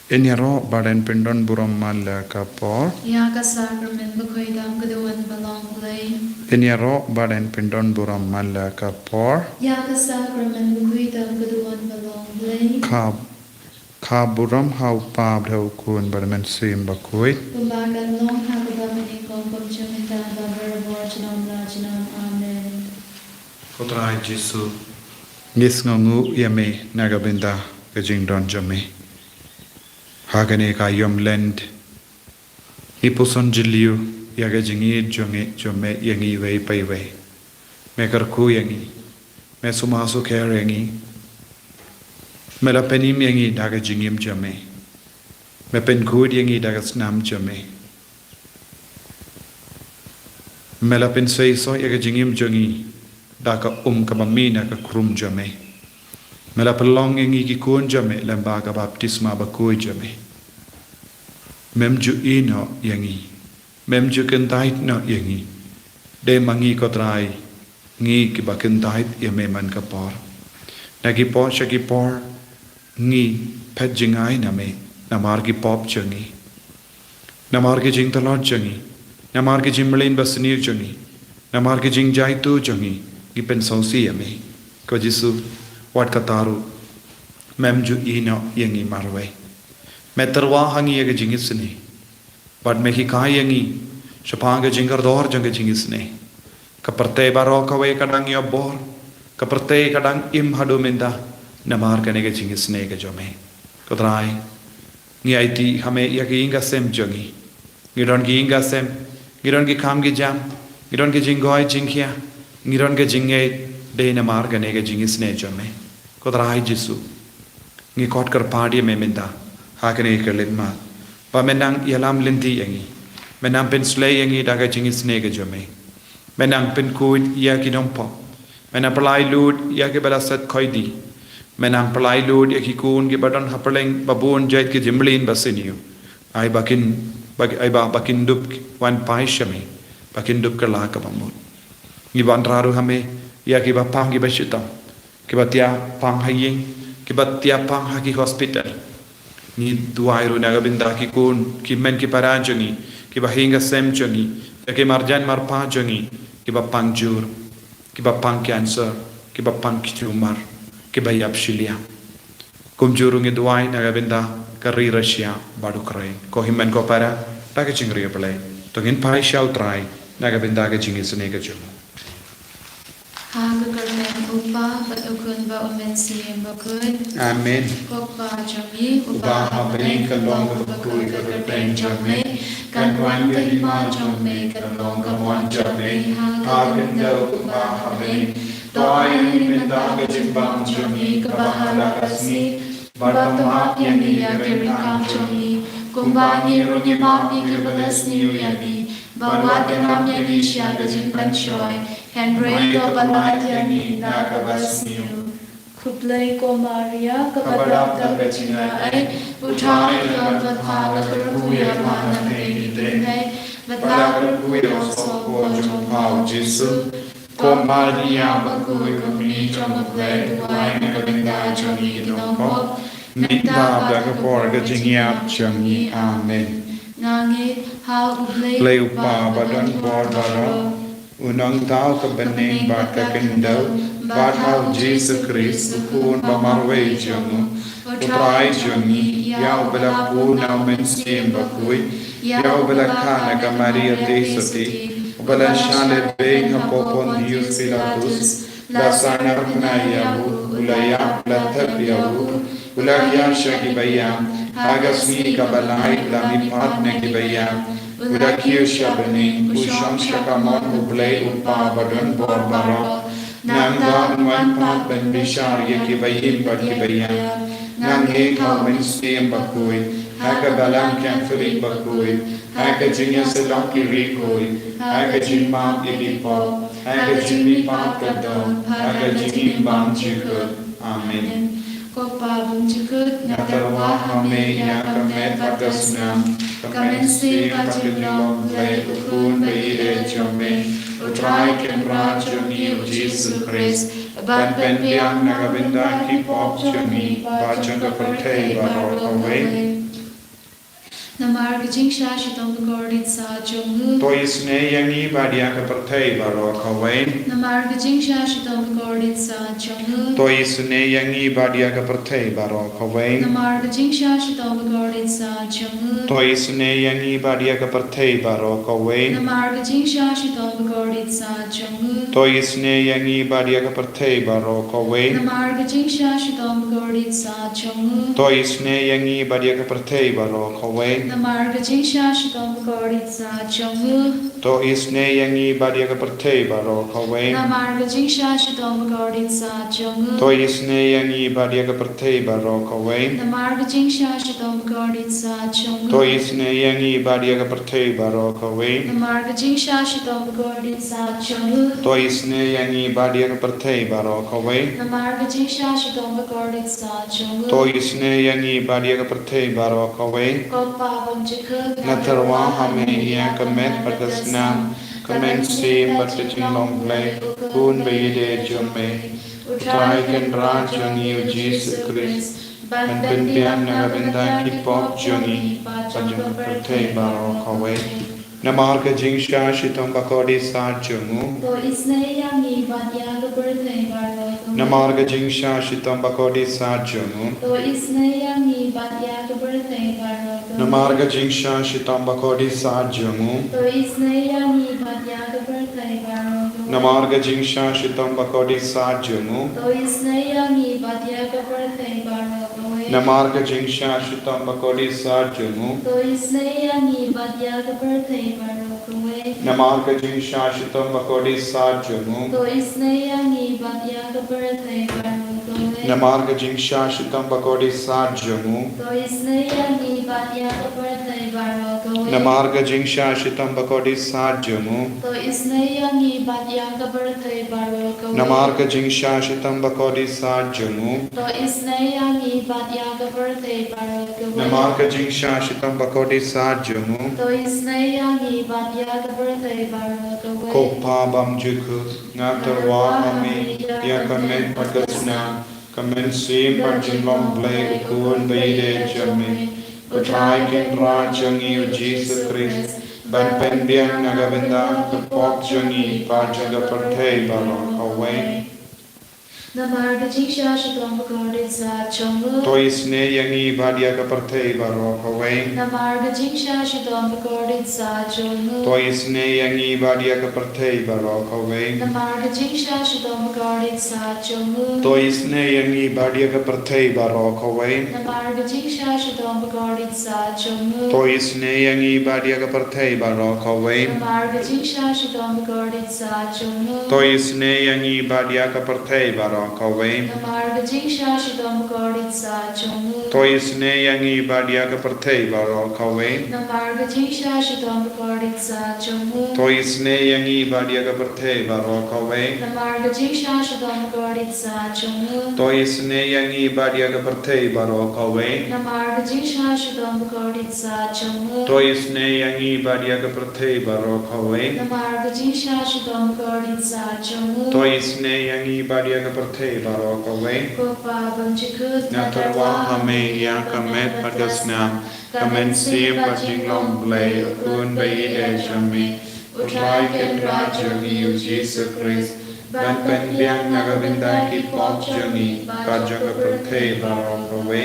Enyaro badan pendon buram mala kapor. Ya ka sacrament bakoy dam kaduan balong lay. Enyaro badan pendon buram mala kapor. Ya ka sacrament bakoy dam kaduan balong lay. Ka buram hau pa bhau kun barman sim bakoy. Kumbagan long ha kabamani kong pagchamita babar borjanam rajanam amen. Kotrai Jesu. Ngis ngongu yame nagabinda kajing don jame. Hagane ka yom lend. Ipuson jiliu yaga jingi jonge jome yangi wei pai wei. Me karku yangi. Me sumasu care yangi. Me la penim yangi daga jingim jame. Me pen kud yangi daga snam jame. Me la pen sei so yaga jingim jongi daga kabamina ka krum jame. Me la pelong yangi ki kun jame lembaga baptisma bakui jame. Memju ino yangi. Memju kentait no yangi. De mangi kotrai. Ngi ki ba kentait yame man kapor. Nagi por shaki por. Ngi pet jingai na me. Namar ki pop jangi. Namar ki jing talot jangi. Namar ki jimmelin basinir jangi. Namar ki jing jai tu jangi. Ki pen sausi yame. Ko Jesu. Wat kataru. Memju ino yangi marway. Meterwa hangi yaga jingisne. But me hikai yangi. Shapanga jingar dor janga jingisne. Kaparte baro kawe kadang yobor. Kaparte kadang im hadu minda. Namar kanega jingisne ga jome. Kodrai. Ngi aiti hame yagi inga sem jangi. Ngiron gi inga sem. Ngiron gi kam gi jam. Ngiron gi jingoi jingkia. Ngiron gi jingaiei. De namar kanega jingisne jome. Kodrai Jesu. Ngi kot kar padi me minda. Hakane kerlit mat. Pa menang ialam linti yangi. Menang pen slay yangi daga jingis nega jome. Menang pen kuit ya ki dompo. Menang pelai lud ya ki balasat koidi. Menang pelai lud ya ki kun ki badon haperling babun jait ki jimlin basiniu. Ai bakin dup wan pai shame. Bakin dup kerla ka bamut. Ni bantraru hame ya ki bapang ki bashita. Ki batia pang haying. Ki batia pang haki hospital. Ni duairu nagabinda ki kun ki men ki paranjangi ki bahinga sem jangi ki marjan marpa jangi ki bapang jur ki bapang cancer ki bapang tumor ki bayap shilia kum juru ngi duai nagabinda kari Russia badu krai ko himen ko para ta ke chingri play to gin pai shau try nagabinda ke jingi sene ke jum Hagakarmen upa batukun ba umen siyem bakun. Amen. Kokpa jami Upa habening kalong bakui kakarpen jame. Kanwan kahima jame kalong kamwan jame. Haganda upa habening. Toai minta kejimbang jame kabahala kasni. Batamap yani yakirikam jame. Kumbani runyamami kebalasni yani. Bawadanam yani siya kajimban shoy. Henry ko balat yani nakabasniu. Kuplay ko Maria kapadap da Jingaiei. Utay ka bathala kerpuya mana pengitungay. Batla kerpuya sopo jongpau Jesu. Ko Maria bagui kumni jongplay duay nagabinda jongi ginongkop. Minta da kapor ka jingiap jongi. Amen. Nangit how play upa badon por baro. Unang tao ka bening bat ka kendau. Bat hau Jesus Christ pun bamarway jongu. Utray jongi. Yau belaku na mensim bakui. Yau belakana ka Maria Tesoti. Ubala shale beng hapopon Dios Pilatus. La sana na yahu. Ulaya latab yahu. Ulaya shakibayam. Agasni kabalai lamipat na kibayam. Udakir shabani. Usham shakamon ublay upa badon bor barok. Nangga wan pat ben bishar yakibayim bakibayam. Nang hekau mensim bakui. Haka balam kanfulik bakui. Haka jinya selong kirikui. Haka jimbang ilipo. Haka jimipat kadon. Haka jimbang jikut. Amen. Kokpa bung jikut Natarwa hame ya kamet pagasnam. Kamensi kajilong lay ukun baire jome. Utray kenra joni Jesus Christ. ban pen piang nagavinda ki pop chuni bajang ka perthei baro kawe Namar gajing sha shitong gordit sa chungu To isne yangi badia ka perthei baro kawe Namar gajing sha shitong gordit sa chungu To isne yangi badia ka perthei baro kawe Namar gajing sha shitong gordit sa chungu To isne yangi badia ka perthei baro kawe Namar gajing sha shitong gordit sa chungu To isne yangi badia ka perthei baro kawe Namar gajing sha shitong gordit sa chungu To isne yangi badia ka perthei baro kawe Namar gajing sha shitong gordit sa chungu To isne yangi badia ka perthei baro kawe Namar gajing sha shitong gordit sa chungu To isne yangi badia ka perthei baro kawe Namar gajing sha shitong gordit sa chungu To isne yangi badia ka perthei baro kawe Namar gajing sha shitong gordit sa chungu To isne yangi badia ka perthei baro kawe Namar gajing sha shitong gordit sa chungu To isne yangi badia ka perthei baro kawe Kopa bam chikhu Natarwa hame ya kamet patasnam kamen se pataching long play kun bayide jome Utrai ken raj yangi Jesus Christ Ban pen pian nagavinda ki pop jongi pajang perthei baro kawe Namar ka jingsha shitam bakodi sa jongu To isne yangi badya ka perthei baro Namar ka jingsha shitam bakodi sa jongu To isne yangi badya ka perthei baro Namar ka jingsha shitam bakodi sa jongu To isne yangi badya ka perthei baro Namar ka jingsha shitam bakodi sa jongu To isne yangi badya ka perthei baro Namar ka jingsha shitam bakodi sa jongu To isne yangi badya ka perthei baro Namar ka jingsha shitam bakodi sa jongu To isne yangi badya ka perthei baro Namar ka jingsha shitam bakodi sa jongu To isne yangi badya ka perthei baro Namar ka jingsha shitam bakodi sa jongu To isne yangi badya ka perthei baro Namar ka jingsha shitam bakodi sa jongu To isne yangi badya ka perthei baro Namar ka jingsha shitam bakodi sa jongu To isne yangi badya ka perthei baro Kopa bam jikhu ngatarwa hame ya kamen patasnam kamen se pataching long play kun bayide jome Utrai ken raj yangi Jesus Christ Ban pen pian nagavinda ki pop jongi pajang perthei baro kawe Namar gajing sha shitong gordit sa chungu To isne yangi badia ka perthei baro kawe Namar gajing sha shitong gordit sa chungu To isne yangi badia ka perthei baro kawe Namar gajing sha shitong gordit sa chungu To isne yangi badia ka perthei baro kawe Namar gajing sha shitong gordit sa chungu To isne yangi badia ka perthei baro kawe Namar gajing sha shitong gordit sa chungu To isne yangi badia ka perthei baro kawe Namar gajing sha shitong gordit sa chungu To isne yangi badia ka perthei baro kawe Namar gajing sha shitong gordit sa chungu To isne yangi badia ka perthei baro kawe Namar gajing sha shitong gordit sa chungu To isne yangi badia ka perthei baro kawe Namar gajing sha shitong gordit sa chungu To isne yangi badia ka perthei baro kawe Namar gajing sha shitong gordit sa chungu To isne yangi badia ka perthei baro kawe Kopa bam chikhu Natarwa hame ya kamet patasnam kamen se pataching long play kun bayide jome Utrai ken raj yangi Jesus Christ Ban pen pian nagavinda ki pop jongi pajang perthei baro kawe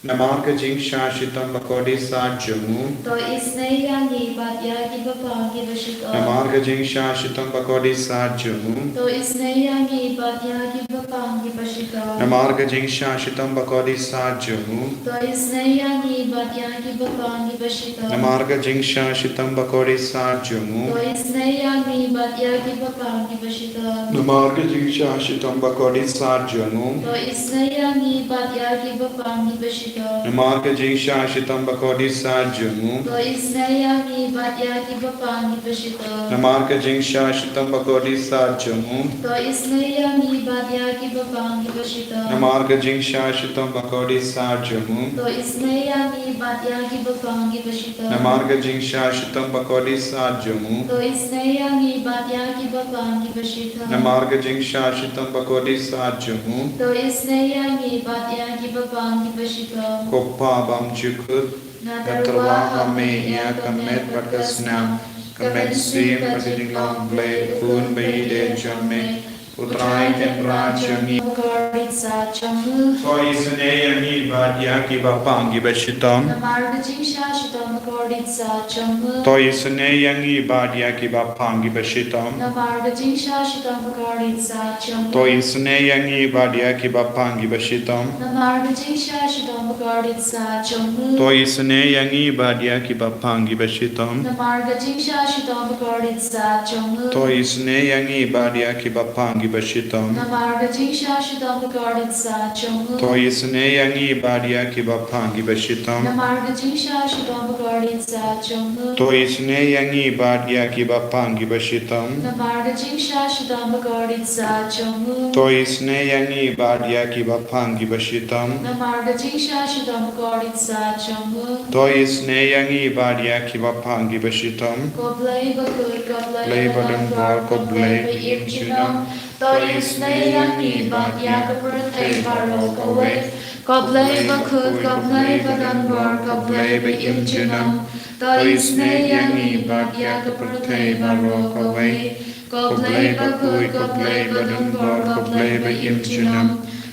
Namar ka jingsha shitam bakodi sa jongu To isne yangi badya ki bapa ki bashito Namar ka jingsha shitam bakodi sa jongu To isne yangi badya ki bapa ki bashito Namar ka jingsha shitam bakodi sa jongu To isne yangi badya ki bapa ki bashito Namar ka jingsha shitam bakodi sa jongu To isne yangi badya ki bapa ki bashito Namar ka jingsha shitam bakodi sa jongu To isne yangi badya ki bapa ki bashito Namar ka jingsha shitam bakodi sa jongu To isne yangi badya ki bapa ki bashito Namar ka jingsha shitam bakodi sa jongu To isne yangi badya ki bapang ki bashita. Namarga jing shashitam bakodi sarjamu. To isneya ni batya ki bapang ki bashita. Namarga jing shashitam bakodi sarjamu. To isneya ni batya ki bapang ki bashita. Namarga jing shashitam bakodi sarjamu. To isneya ni batya ki bapang ki bashita. Koppa bam chukut. Natarwa hame ya kamet batkasnam. Kamet sim pasiding long blade kun bayide jamme. Utrai ken rajami. Goritsa chamu. Koi sene mi badya ki bapang ki bashitam. Namarga jingsha shitam goritsa chamu. Toi sene yangi badya ki bapang ki bashitam. Namarga jingsha shitam goritsa chamu. Toi sene yangi badya ki bapang ki bashitam. Namarga jingsha shitam goritsa chamu. Toi sene yangi badya ki bapang ki bashitam. Namarga jingsha shitam goritsa chamu. Toi sene yangi badya ki bapang ki bashitam. Namarga jingsha shitam goritsa chamu. Toi sene yangi badya ki bapang ki bashitam. Namarga jingsha shitam goritsa chamu. Toi sene yangi badya ki bapang ki bashitam. Namarga jingsha shitam goritsa chamu. Toi sene yangi badya ki bapang ki bashitam. Namarga jingsha shitam goritsa chamu. Toi sene yangi badya ki bapang ki bashitam. Koblai bakut koblai Play badang bar ko blay im im chinam. chinam. Toi snei yangi badya kapurthai baro kawai. Koblai bakut koblai badang bar koblai im chinam. Toi snei yangi badya kapurthai baro kawai. Koblai bakut koblai badang bar koblai im chinam.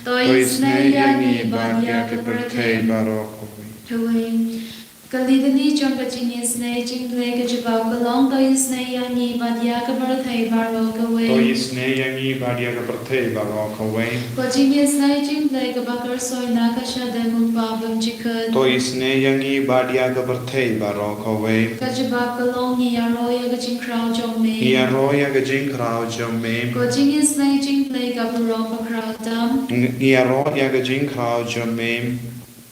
Toi snei yangi badya kapurthai baro kawai. Kalidani champachini snei jingle kajabao kalong toi snei yangi badya kapurthai baro kawai. Toi sene yangi badya ka prathai baro kawai. Kojingi snai jingle kabakar soy nakasha dagun pabam chikut. Toi sene yangi badya ka prathai baro kawai. Kajabao kalong ni aroya kajing krao jome. Ia roya ka jing krao jamme. Kojingi snai jingle kapurong pakrao tam. Ia roya ka jing krao jamme.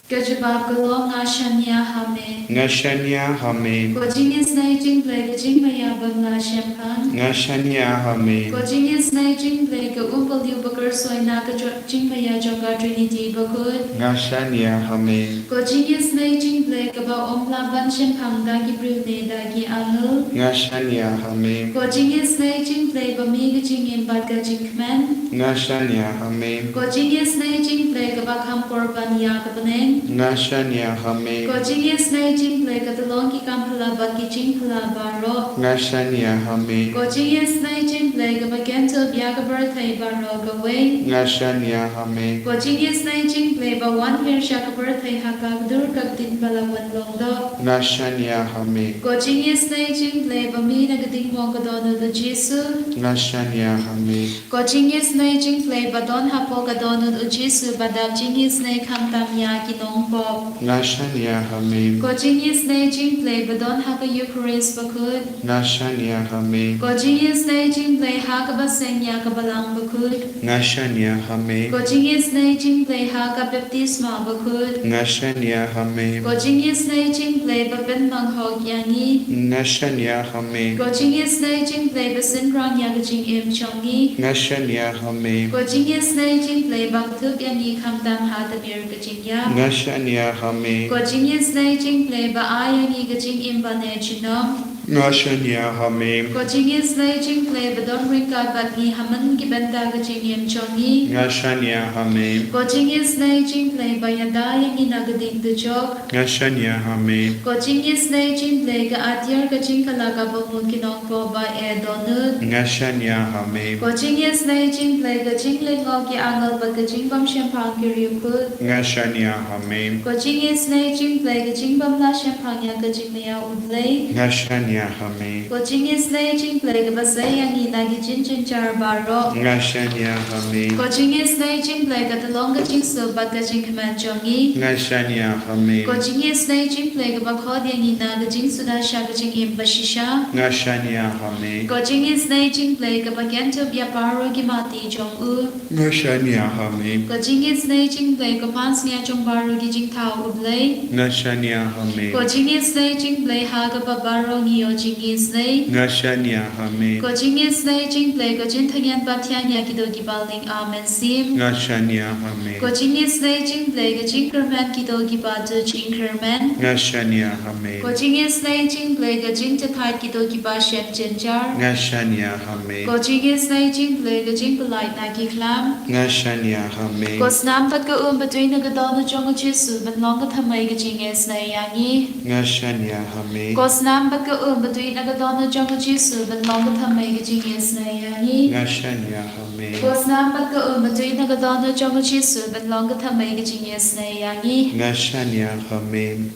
Kajabao kalong ashanya hame. Ngashanya hame. Kojingi snai jingle kajing mayabang na shempan. Ngashanya hame. Kojingi snai jingle ka umpal yu bakar soy nakajing maya jonga trinity bakut. Ngashanya hame. Kojingi snai jingle ka ba ompla ban shempang dagi brune dagi anul. Ngashanya hame. Kojingi snai jingle ba mi kajing imbat kajing kmen. Ngashanya hame. Kojingi snai jingle ka ba kampor ban ya kapaneng. Ngashanya hame. Kojingi snai jingle ka talong ki kampala ba ki jingpala baro. Ngashanya hame. Kojingi snai jingle ka ba gento biya ka birthday baro gaway. Ngashanya hame. Kojingi snai jingle ba one hair siya ka birthday haka dur kag din palawan longdo. Ngashanya hame. Kojingi snai jingle ba mi nagading mo ka dono do Jesu. Ngashanya hame. Kojingi snai jingle ba don hapo ka dono do Jesu ba da jingi snai kamtam ya ki nong pop. Ngashanya hame. Kojingi snai jingle ba don haka Eucharist bakut. Ngashanya hame. Kojingi snai jingle haka ba senya ka balang bakut. Ngashanya hame. Kojingi snai jingle haka baptisma bakut. Ngashanya hame. Kojingi snai jingle ba ben manghog yangi. Ngashanya hame. Kojingi snai jingle ba sinrang ya kajing im chongi. Ngashanya hame. Kojingi snai jingle ba kutuk yangi kamtam hata bir kajing ya. Ngashanya hame. Kojingi snai jingle ba ayangi kajing im bane chinom. Ngashanya hame. Kojingi snai jingle ba don ringka bat ni haman ki benta kajing im chongi. Ngashanya hame. Kojingi snai jingle ba yada yangi nagading the jok. Ngashanya hame. Kojingi snai jingle ka atyar kajing kalaga ba mungkinong po ba e donut. Ngashanya hame. Kojingi snai jingle ka jingle ngo ki angal ba kajing bam shempang ki ryukut. Ngashanya hame. Kojingi snai jingle ka jingbam la shempang ya kajing maya udlay. Ngashanya hame. Kojingi snai jingle ka basay yangi nagi chin char baro. Ngashanya hame. Kojingi snai jingle ka talong kajing subat kajing kaman chongi. Ngashanya hame. Kojingi snai jingle ka bakhod yangi na kajing suda sha kajing im bashisha. Ngashanya hame. Kojingi snai jingle ka bagento bia paro ki mati jong u. Ngashanya hame. Kojingi snai jingle ka pans niya jong baro ki jing tao udlay. Ngashanya hame. Kojingi snai jingle ha ka babaro ni yo jing is nei ngashania amen ko jing is nei jing play ko jin thang yan ba thiang ya ki do ki baling amen sim ngashania amen ko jing is nei jing play ko jing kerman ki do ki ba do jing kerman ngashania amen ko jing is nei jing play ko jing cha thai ki do ki ba shem chen jar ngashania amen ko jing is nei jing play ko jing polite na ki klam ngashania amen ko snam pat ko between na ga do na jong chi su but long ka thamai ga jing is nei yangi ngashania amen ko snam pat ko between na ga do na jong chi su but long ka thamai ga jing is nei yangi ngashania amen ko snam pat ko between na ga do na jong chi su but long ka thamai ga jing is nei yangi ngashania amen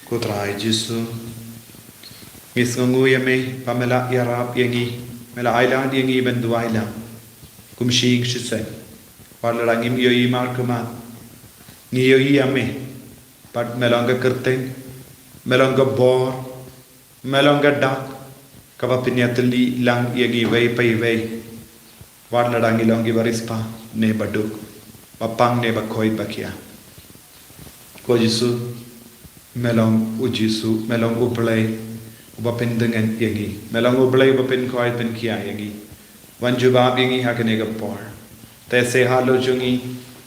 kutrai jisu misngu yame pamela yarap yangi mela island yangi bendu island kumshik shise parlarangim yoyi markuma ni yoyi yame pat melanga kerteng melanga bor melanga dak kapapinyatli lang yangi way pay way warlarangi longi barispa ne baduk papang ne bakoy bakia ko jisu melong ujisu melong uplay ubapen dengan yangi melong uplay ubapen koy pen kia yangi wanjubab yangi hakane gapor te se halo jungi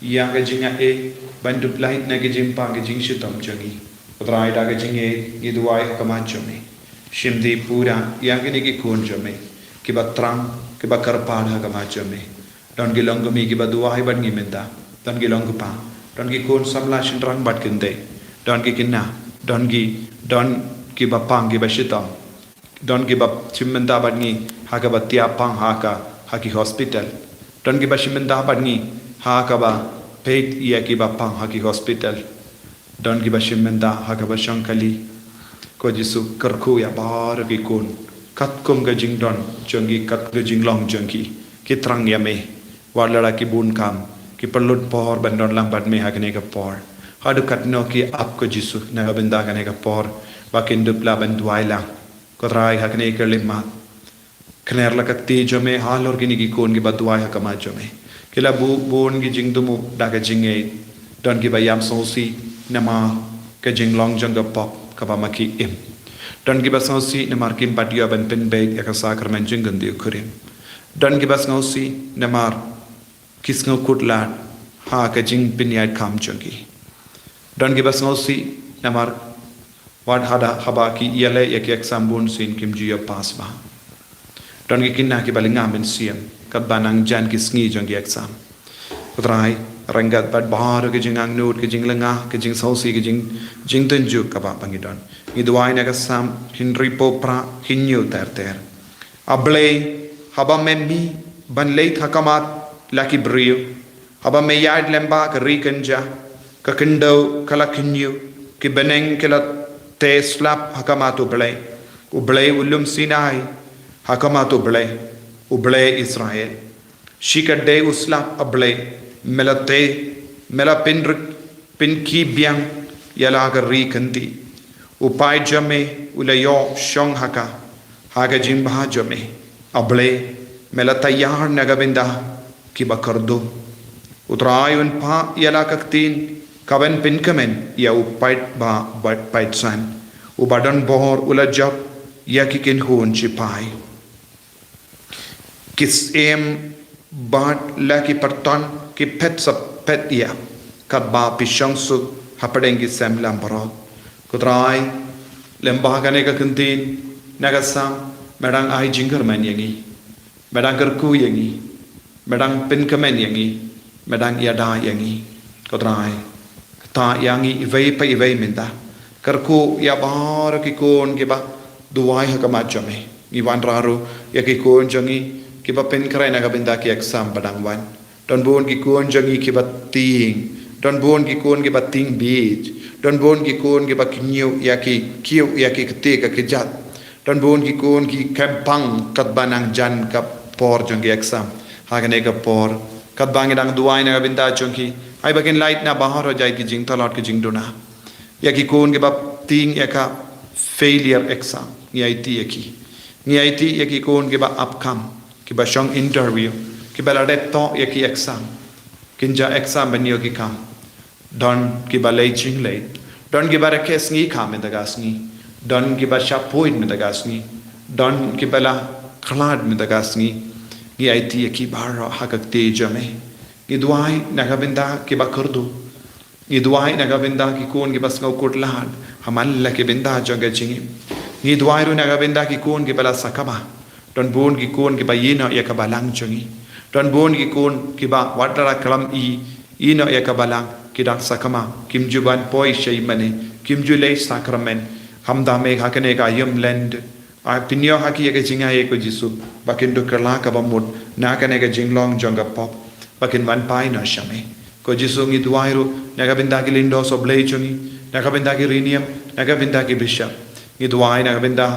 yang ga jinga e bandup lain na ga jimpa ga jing shitam jungi utrai da ga jinge giduai kamachome shimdi pura yang ga gi kun jome ki batrang ki bakarpada kamachome don gi longomi gi baduai ban gi menda don gi longupa don gi kun samla shinrang bat kinde don gi kinna don gi bapang gi bashitam don gi bap chimenda bat ngi haga batia pang haka haki hospital don gi bashimenda bat ngi haka ba peit ya ki bapang haki hospital don gi bashimenda haka ba shankali ko jisu karku ya bar gi kun kat kum ga jing don jongi kat ga jing long jongi ki trang ya me warlara ki bun kam ki perlut por bandon lambat me hakne ka por hadu kat no ki ap ko jisu na benda kane ka por bakin dupla bandwaila ko rai hakne ka lima kner la katti jome halor gini ki kon gi badwai hakama jome kila bon gi jing dumu daga jinge don gi bayam sosi nama ka jing long jang ga pop ka ba maki im don gi basosi namar kim patia ban pen be ya ka sakar men jing gandi kurim don gi basosi namar kisno kutlat ha ka jing pinyat kam jongi don gi basosi namar wad hada habaki yale yak exam bun sin kim jiya pass ba don gi kinna ki balinga men siam kat banang jan ki sngi jongi exam utrai rangat bat bahar ke jingang nut ke jinglenga ke jing sosi ke jing tenju ka ba pangidon ni duai na ka sam hinri popra hinyu ter able haba membi ban leit hakamat laki brio haba me yard lemba ka rikenja ka kendo kala kinyu ki beneng kala te slap hakamatu uble ulum sinai hakamatu uble Israel shikade uslap able melate mela pin ki biang yala ga rikanti upai jame ulayo shong haga jimba jame able mela tayar nagabinda ki bakardo utrayun pa yala kaktin kaven pin kamen ya upait ba pait san ubadan bohor ulajak ya kikin hun chipai kis em bat laki partan ki pet sap pet ya kabba pishang su hapadengi sem lambarot kutrai lembagane ka kuntin nagasam medang ai jinggar man yangi medang kerku yangi medang pin kamen yangi medang yada yangi kutrai ta yangi ivei minda karku ya bar ki kon ki ba duai hakama jame ni wan raru ya ki kon jangi ki ba pen krai na ga binda ki exam badang wan don bon ki kon jangi ki ba ting don bon ki kon ki ba ting beach don bon ki kon ki ba kinyu ya ki kiu ya ki kete ka ki jat don bon ki kon ki kempang kat banang jan ka por jangi exam hagane ka por kat bangi dang duai na ga binda jangi ai bakin light na bahar ho jai ki jing talot ki jing duna ya ki kon ke bab ting ya ka failure exam ni IT ya ki kon ke ba upcome ki ba shong interview ki ba lade to ya ki exam kinja exam banyo ki kam don ki ba lei ching lei don ki ba ra kes ngi kam da gas ngi don giba shapoid metagasni don gibala klad metagasni gi IT ki bara hakak te jame gi duai nagabinda ki bakurdu gi duai nagabinda ki kon gi basngau kurlad hamal la ki binda jonga jingi gi duai ru nagabinda ki kon gi bala sakaba don bon gi kon gi bayina ya kabalang jongi don bon gi kon ki ba wadara kalam ino ya kabalang kidak sakama kimjuban poi shei mane kimjulei sakramen hamdame hakane ga yum land a pinyo haki ya Jingaiei ko jisu bakin do kerla ka bamud na kane ga jinglong jonga pop bakin van pai no shame ko jisu ngi duairu naga binda ki lindo so blei chungi naga binda ki rinium naga binda ki bishop ngi duai naga binda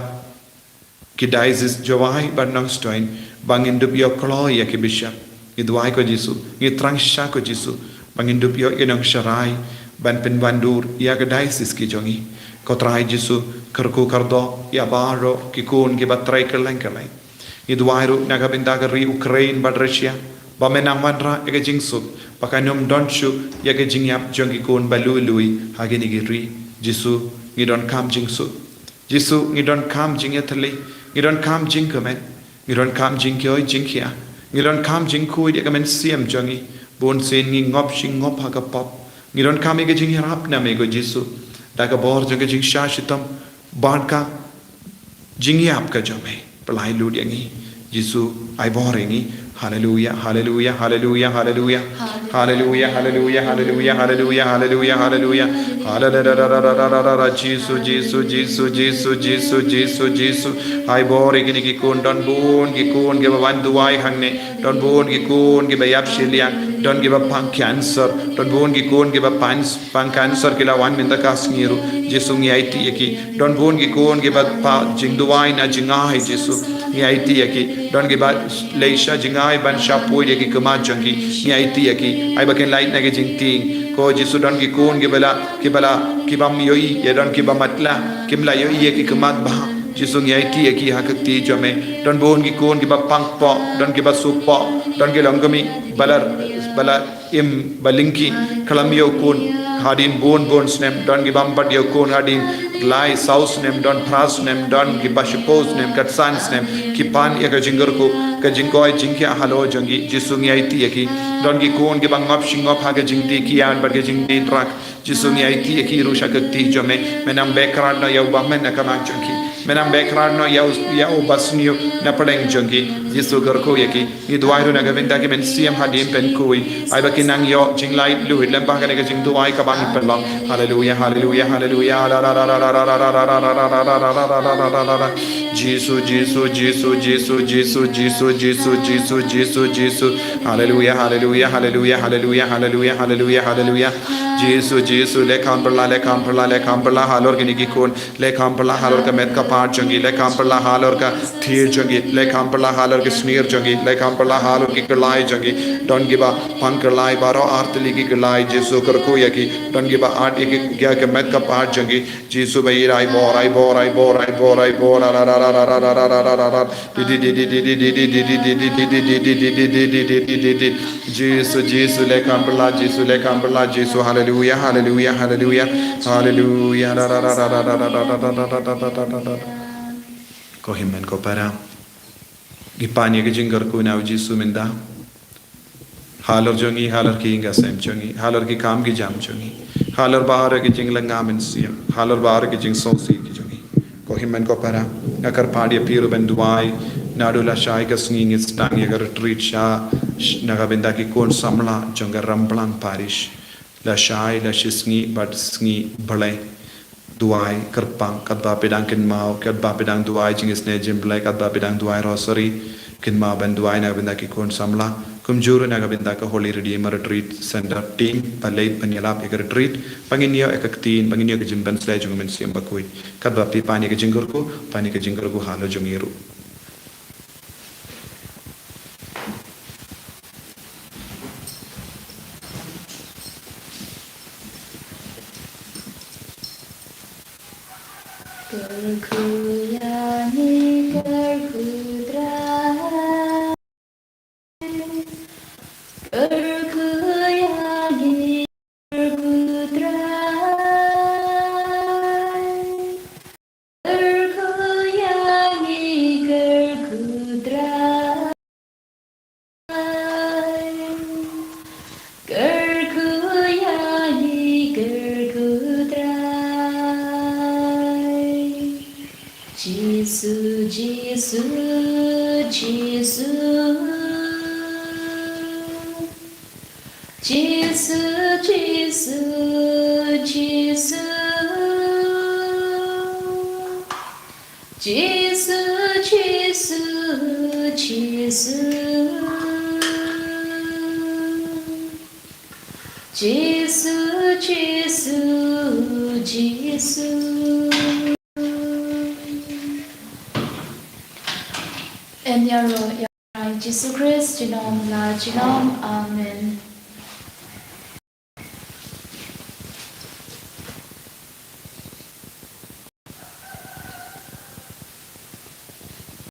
ki diocese jawai barnang stoin bangin dup yo klo ya ki bishop ngi duai ko jisu ngi trangsha ko jisu bangin dup yo inang sharai ban pen bandur ya ga diocese ki jongi ko trai jisu kerku kardo ya baro ki kun ki batrai kerleng kerleng i duairu naga binda ka ri Ukraine bad Russia ba menang madra ega jingsu pakanum donchu ya ga jingyap jongi kun balului hagini gi ri jisu ngi don kam jingsu jisu ngi don kam jingetli ngi don kam jingkamen ngi don kam jingkoi jingkia ngi don kam jingkui ya ga men siam jongi bon sen ngi ngop shing ngop ha ka pop ngi don kam ega jingrap na me go jisu daga bor jonga jing shashitam barka jingyap ka jome pelai lu dia ngi jisu ai bor ngi hallelujah hallelujah hallelujah hallelujah hallelujah hallelujah hallelujah hallelujah hallelujah hallelujah hallelujah jisu jisu jisu jisu jisu jisu jisu ai bor ngi ki kun don bon ki kun ge ban duai hangne don bon ki kun ge bayap shiliang don give up pang cancer don bon gi kon give up pang cancer kila wan minda kasngiru jisu ngi IT yaki don bon gi kon give up pa jingduai na jingai jisu ngi IT yaki don give up leisha jingai ban shapoi yaki kama jangi ngi IT yaki ai baken light na ge jingting ko jisu don gi kon give kibala kibam yoi ye don kibam matla kimla yoi yaki kamat ba jisu ngi IT yaki hakati jame don bon gi kon give up pang po don give up supo don gi langami bala im balinki kalamio kun hadin bon snem don gibam bad yo kun hadin lai saus nem don pras nem don gibashipos nem katsan nem kipan ya jingar ko ka jingkoi jingkya halo jangi jisungi IT yaki don gi kun gibang ngap shingop ha ga jingti kian bad ga jingti trak jisungi IT yaki rusha kakti jome menam background na yau ba men na kamak jangi menam background no yau basniyo na padeng jangi jisu garko yaki i duai ru na gavinda ki men siam hadim pen kui ai bakinang yo jinglai luit lembang ka ga jing duai ka bang pen long hallelujah hallelujah hallelujah jisu jisu jisu jisu jisu jisu jisu jisu jisu jisu hallelujah hallelujah hallelujah hallelujah hallelujah hallelujah hallelujah jisu jisu le kamperla halor ki niki kon le kamperla halor ka met ka part jangi le kamperla halor ka thir jangi le kamperla halor ki sneer jangi le kamperla halor ki kalai jangi don giba pankalai baro artli ki kalai jisu karko yaki don giba art ki kya ka met ka part jangi jisu bai rai bor jisu le kamperla jisu hallelujah hallelujah hallelujah hallelujah ko himmen ko para gipani ke jingar ko na jisu minda halor jongi halor ki inga sem jongi halor ki kam ki jam jongi halor bahar ke jinglanga men siam halor bahar ke jing so si ki jongi ko himmen ko para akar padi piru ben duai nadula shai ka swinging stang ya retreat sha naga benda ki kon samla jonga ramplang parish la shai la shisngi bad sngi balai duai kerpang kadba pedang kin mau kadba pedang duai jingis ne jimblai kadba pedang duai rosary kin mau ben duai naga benda ki kon samla kumjuru naga benda ka holy redeemer retreat center team palai panyalap ek retreat panginio ekaktin panginio ke jimban slai jungmen siam bakui kadba pi pani ke jingur ko pani ke jingur ko halo jungiru En yaro yai Jesus Christ, Jinom la Jinom, Amen.